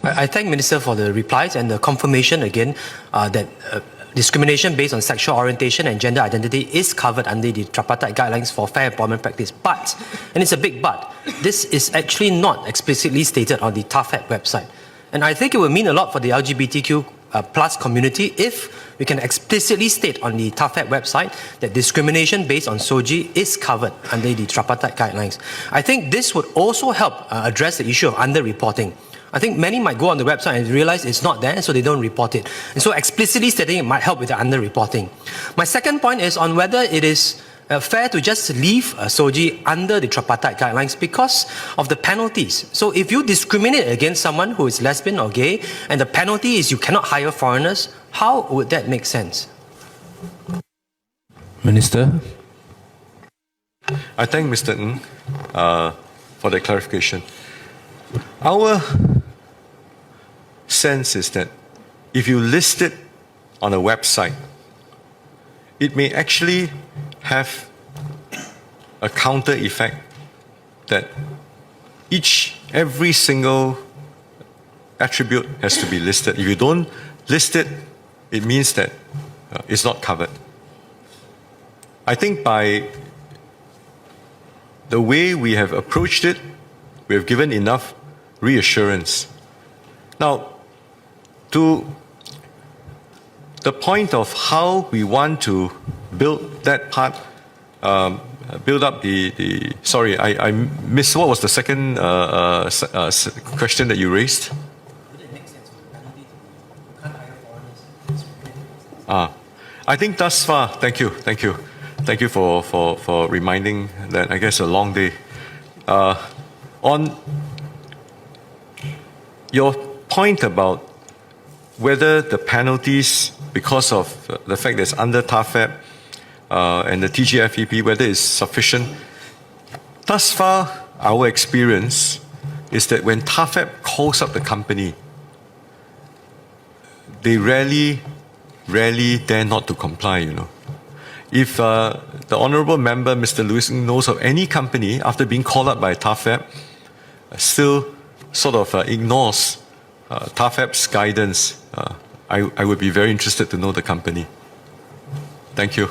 I thank Minister for the replies and the confirmation again that discrimination based on sexual orientation and gender identity is covered under the tripartite guidelines for fair employment practice. But, and it's a big but, this is actually not explicitly stated on the TAFEP website. And I think it would mean a lot for the LGBTQ plus community if we can explicitly state on the TAFEP website that discrimination based on SOGI is covered under the tripartite guidelines. I think this would also help address the issue of underreporting. I think many might go on the website and realize it's not there, so they don't report it. And so explicitly stating it might help with the underreporting. My second point is on whether it is fair to just leave SOGI under the tripartite guidelines because of the penalties. So if you discriminate against someone who is lesbian or gay, and the penalty is you cannot hire foreigners, how would that make sense? Minister. I thank Mr. Ng for the clarification. Our sense is that if you list it on a website, it may actually have a counter effect that every single attribute has to be listed. If you don't list it, it means that it's not covered. I think by the way we have approached it, we have given enough reassurance. Now, to the point of how we want to build that part, build up the sorry, I missed, what was the second question that you raised? I think thus far, thank you for reminding that. I guess a long day. On your point about whether the penalties, because of the fact that it's under TAFEP and the TGFEP, whether it's sufficient. Thus far, our experience is that when TAFEP calls up the company, they rarely dare not to comply, you know. If the Honourable Member, Mr. Lewis, knows of any company, after being called up by TAFEP, still sort of ignores TAFEP's guidance, I would be very interested to know the company. Thank you.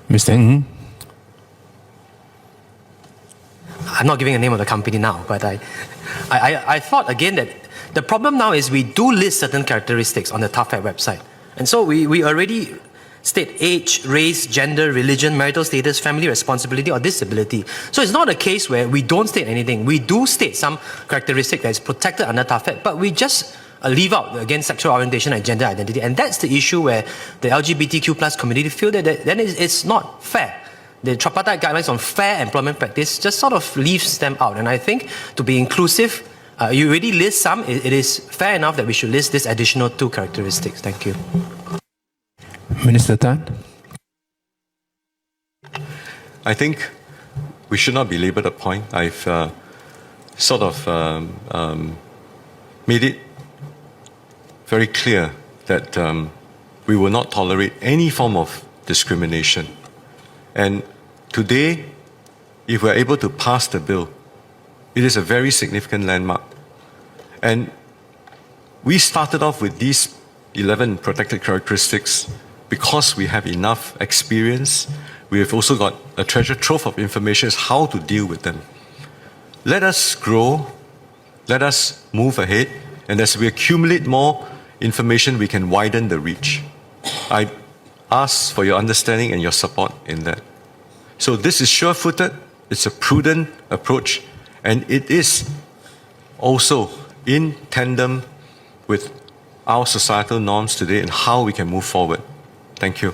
Mr. Ng. I'm not giving a name of the company now, but I thought again that the problem now is we do list certain characteristics on the TAFEP website. And so we already state age, race, gender, religion, marital status, family responsibility, or disability. So it's not a case where we don't state anything. We do state some characteristic that is protected under TAFEP, but we just leave out, again, sexual orientation and gender identity. And that's the issue where the LGBTQ plus community feel that then it's not fair. The tripartite guidelines on fair employment practice just sort of leaves them out. And I think to be inclusive, you already list some. It is fair enough that we should list this additional 2 characteristics. Thank you. Minister Tan. I think we should not belabor the point. I've sort of made it very clear that we will not tolerate any form of discrimination. And today, if we're able to pass the bill, it is a very significant landmark. And we started off with these 11 protected characteristics because we have enough experience. We have also got a treasure trove of information as how to deal with them. Let us grow, let us move ahead, and as we accumulate more information, we can widen the reach. I ask for your understanding and your support in that. So this is sure-footed, it's a prudent approach, and it is also in tandem with our societal norms today and how we can move forward. Thank you.